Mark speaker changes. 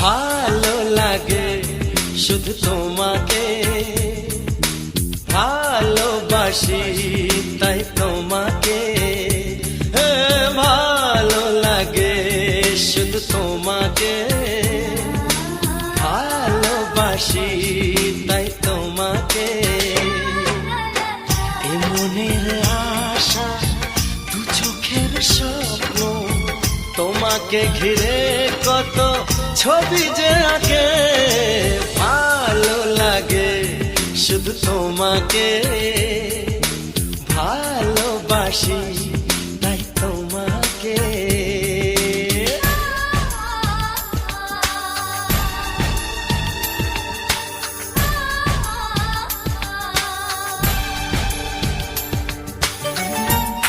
Speaker 1: ভালো লাগে শুধু তোমাকে, ভালোবাসি তাই তোমাকে। ভালো লাগে শুধু তোমাকে, ভালোবাসি তাই তোমাকে। এ মনের আশা দু চোখের স্বপ্ন, তোমাকে ঘিরে কত ছবি যে আঁকে। ভালো লাগে শুধু তোমাকে, ভালোবাসি